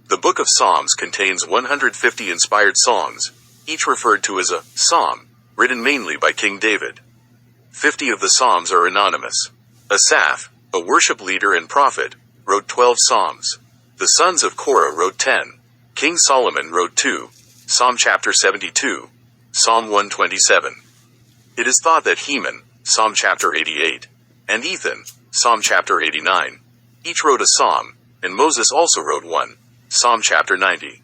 The Book of Psalms contains 150 inspired songs, each referred to as a psalm, written mainly by King David. 50 of the psalms are anonymous. Asaph, a worship leader and prophet, wrote 12 psalms. The sons of Korah wrote 10. King Solomon wrote 2. Psalm chapter 72. Psalm 127. It is thought that Heman, Psalm chapter 88, and Ethan, Psalm chapter 89, each wrote a psalm, and Moses also wrote one, Psalm chapter 90.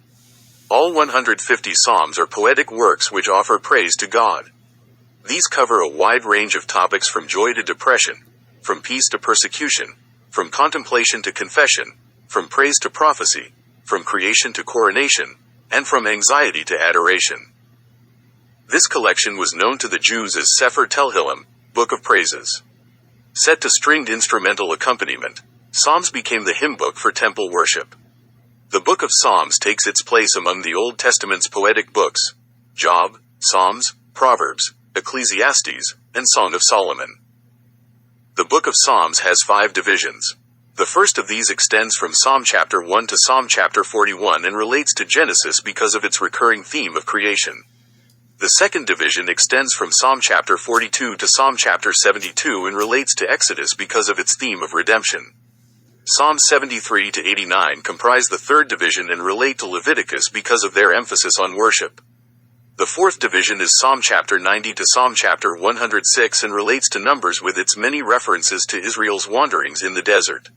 All 150 psalms are poetic works which offer praise to God. These cover a wide range of topics from joy to depression, from peace to persecution, from contemplation to confession, from praise to prophecy, from creation to coronation, and from anxiety to adoration. This collection was known to the Jews as Sefer Tehillim, Book of Praises. Set to stringed instrumental accompaniment, Psalms became the hymn book for temple worship. The Book of Psalms takes its place among the Old Testament's poetic books, Job, Psalms, Proverbs, Ecclesiastes, and Song of Solomon. The Book of Psalms has 5 divisions. The first of these extends from Psalm chapter 1 to Psalm chapter 41 and relates to Genesis because of its recurring theme of creation. The second division extends from Psalm chapter 42 to Psalm chapter 72 and relates to Exodus because of its theme of redemption. Psalms 73 to 89 comprise the third division and relate to Leviticus because of their emphasis on worship. The fourth division is Psalm chapter 90 to Psalm chapter 106 and relates to Numbers with its many references to Israel's wanderings in the desert.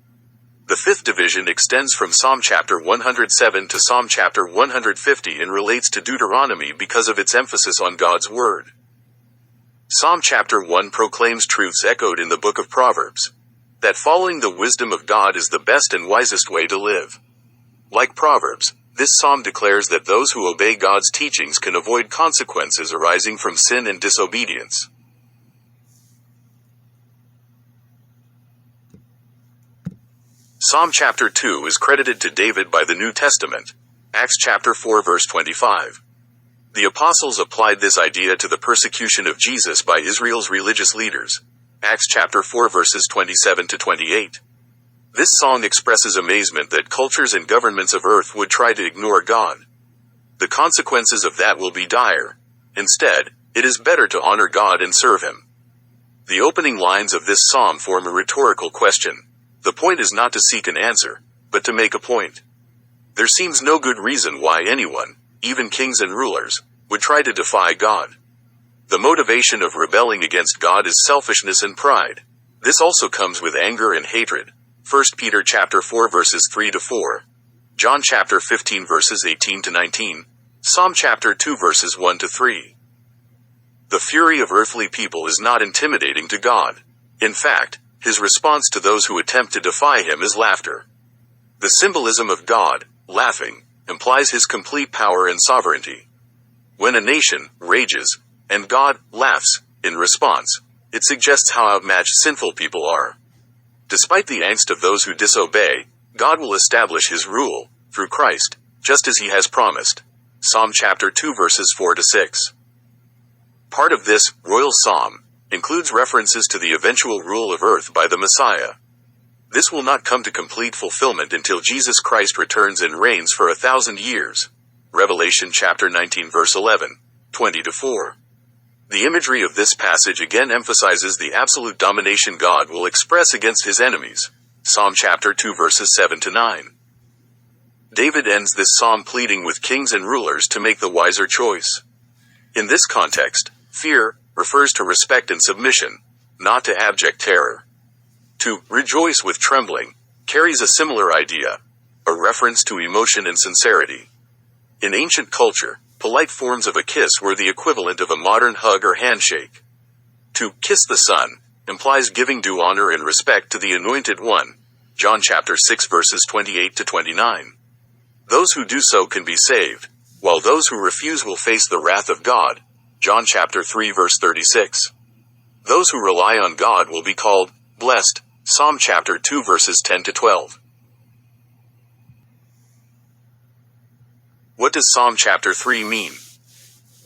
The fifth division extends from Psalm chapter 107 to Psalm chapter 150 and relates to Deuteronomy because of its emphasis on God's Word. Psalm chapter 1 proclaims truths echoed in the book of Proverbs. That following the wisdom of God is the best and wisest way to live. Like Proverbs, this psalm declares that those who obey God's teachings can avoid consequences arising from sin and disobedience. Psalm chapter 2 is credited to David by the New Testament, Acts chapter 4 verse 25. The apostles applied this idea to the persecution of Jesus by Israel's religious leaders, Acts chapter 4 verses 27 to 28. This song expresses amazement that cultures and governments of earth would try to ignore God. The consequences of that will be dire. Instead, it is better to honor God and serve Him. The opening lines of this psalm form a rhetorical question. The point is not to seek an answer, but to make a point. There seems no good reason why anyone, even kings and rulers, would try to defy God. The motivation of rebelling against God is selfishness and pride. This also comes with anger and hatred. 1 Peter chapter 4 verses 3 to 4. John chapter 15 verses 18 to 19. Psalm chapter 2 verses 1 to 3. The fury of earthly people is not intimidating to God. In fact, His response to those who attempt to defy Him is laughter. The symbolism of God, laughing, implies His complete power and sovereignty. When a nation rages, and God laughs in response, it suggests how outmatched sinful people are. Despite the angst of those who disobey, God will establish His rule, through Christ, just as He has promised. Psalm chapter 2 verses 4 to 6. Part of this royal psalm includes references to the eventual rule of earth by the Messiah. This will not come to complete fulfillment until Jesus Christ returns and reigns for 1,000 years. Revelation chapter 19 verse 11, 20 to 4. The imagery of this passage again emphasizes the absolute domination God will express against His enemies. Psalm chapter 2 verses 7 to 9. David ends this psalm pleading with kings and rulers to make the wiser choice. In this context, fear refers to respect and submission, not to abject terror. To rejoice with trembling carries a similar idea, a reference to emotion and sincerity. In ancient culture, polite forms of a kiss were the equivalent of a modern hug or handshake. To kiss the Son implies giving due honor and respect to the Anointed One. John chapter 6 verses 28 to 29. Those who do so can be saved, while those who refuse will face the wrath of God. John chapter 3 verse 36. Those who rely on God will be called blessed. Psalm chapter 2 verses 10 to 12. What does Psalm chapter 3 mean?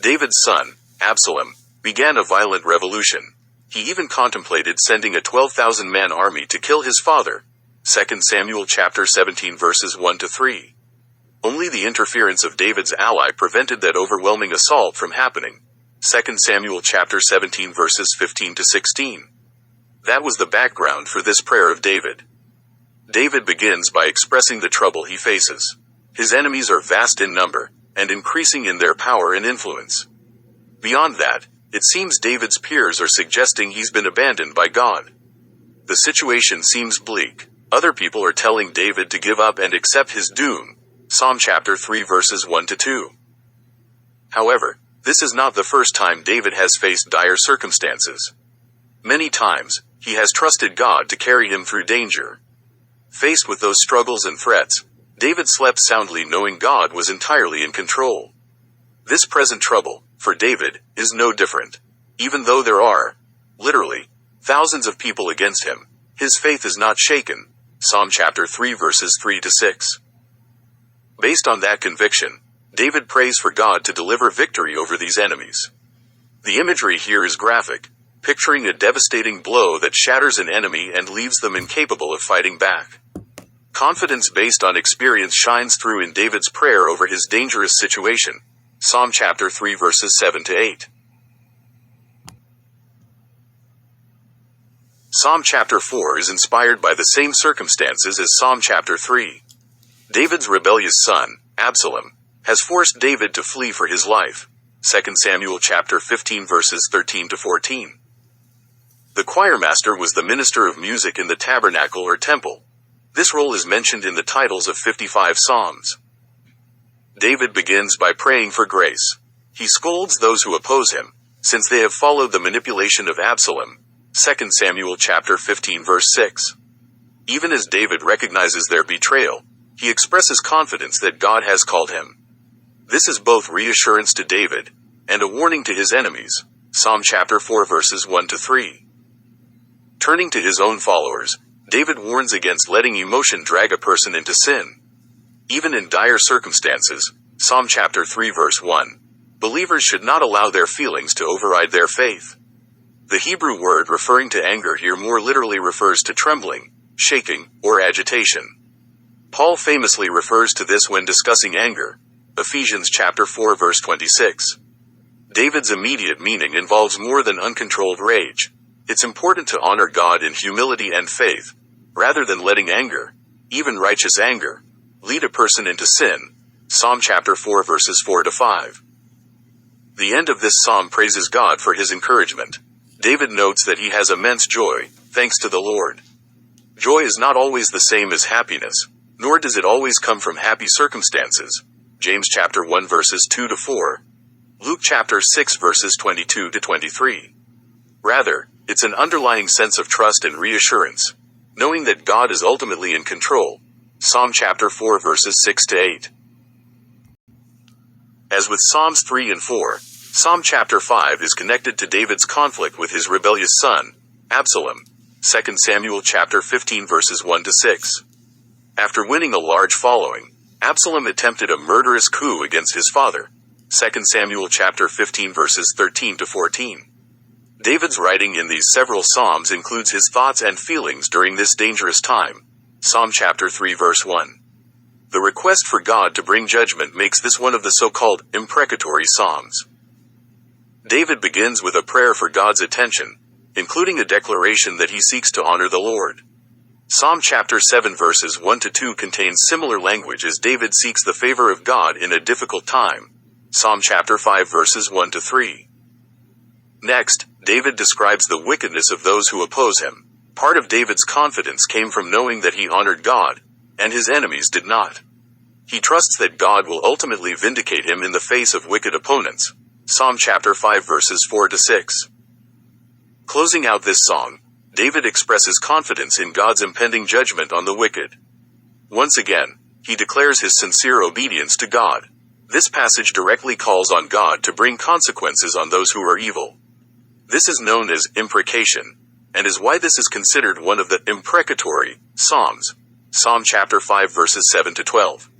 David's son, Absalom, began a violent revolution. He even contemplated sending a 12,000-man army to kill his father. 2 Samuel chapter 17 verses 1 to 3. Only the interference of David's ally prevented that overwhelming assault from happening. 2 Samuel chapter 17 verses 15 to 16. That was the background for this prayer of David. David begins by expressing the trouble he faces. His enemies are vast in number, and increasing in their power and influence. Beyond that, it seems David's peers are suggesting he's been abandoned by God. The situation seems bleak. Other people are telling David to give up and accept his doom. Psalm chapter 3 verses 1 to 2. However, this is not the first time David has faced dire circumstances. Many times, he has trusted God to carry him through danger. Faced with those struggles and threats, David slept soundly knowing God was entirely in control. This present trouble, for David, is no different. Even though there are, literally, thousands of people against him, his faith is not shaken. Psalm chapter 3 verses 3 to 6. Based on that conviction, David prays for God to deliver victory over these enemies. The imagery here is graphic, picturing a devastating blow that shatters an enemy and leaves them incapable of fighting back. Confidence based on experience shines through in David's prayer over his dangerous situation. Psalm chapter 3 verses 7 to 8. Psalm chapter 4 is inspired by the same circumstances as Psalm chapter 3. David's rebellious son, Absalom, has forced David to flee for his life. 2 Samuel chapter 15 verses 13 to 14. The choirmaster was the minister of music in the tabernacle or temple. This role is mentioned in the titles of 55 psalms. David begins by praying for grace. He scolds those who oppose him, since they have followed the manipulation of Absalom. 2 Samuel chapter 15 verse 6. Even as David recognizes their betrayal, he expresses confidence that God has called him. This is both reassurance to David, and a warning to his enemies. Psalm chapter 4 verses 1 to 3. Turning to his own followers, David warns against letting emotion drag a person into sin. Even in dire circumstances, Psalm chapter 3 verse 1, believers should not allow their feelings to override their faith. The Hebrew word referring to anger here more literally refers to trembling, shaking, or agitation. Paul famously refers to this when discussing anger. Ephesians chapter 4 verse 26. David's immediate meaning involves more than uncontrolled rage. It's important to honor God in humility and faith, rather than letting anger, even righteous anger, lead a person into sin. Psalm chapter 4 verses 4 to 5. The end of this psalm praises God for his encouragement. David notes that he has immense joy, thanks to the Lord. Joy is not always the same as happiness, nor does it always come from happy circumstances. James chapter 1 verses 2 to 4. Luke chapter 6 verses 22 to 23. Rather, it's an underlying sense of trust and reassurance, knowing that God is ultimately in control. Psalm chapter 4 verses 6 to 8. As with Psalms 3 and 4, Psalm chapter 5 is connected to David's conflict with his rebellious son, Absalom. 2 Samuel chapter 15 verses 1 to 6. After winning a large following, Absalom attempted a murderous coup against his father. 2 Samuel chapter 15 verses 13 to 14. David's writing in these several psalms includes his thoughts and feelings during this dangerous time. Psalm chapter 3 verse 1. The request for God to bring judgment makes this one of the so-called imprecatory psalms. David begins with a prayer for God's attention, including a declaration that he seeks to honor the Lord. Psalm chapter 7 verses 1 to 2 contains similar language as David seeks the favor of God in a difficult time. Psalm chapter 5 verses 1 to 3. Next, David describes the wickedness of those who oppose him. Part of David's confidence came from knowing that he honored God, and his enemies did not. He trusts that God will ultimately vindicate him in the face of wicked opponents. Psalm chapter 5 verses 4 to 6. Closing out this song, David expresses confidence in God's impending judgment on the wicked. Once again, he declares his sincere obedience to God. This passage directly calls on God to bring consequences on those who are evil. This is known as imprecation, and is why this is considered one of the imprecatory psalms. Psalm chapter 5 verses 7 to 12.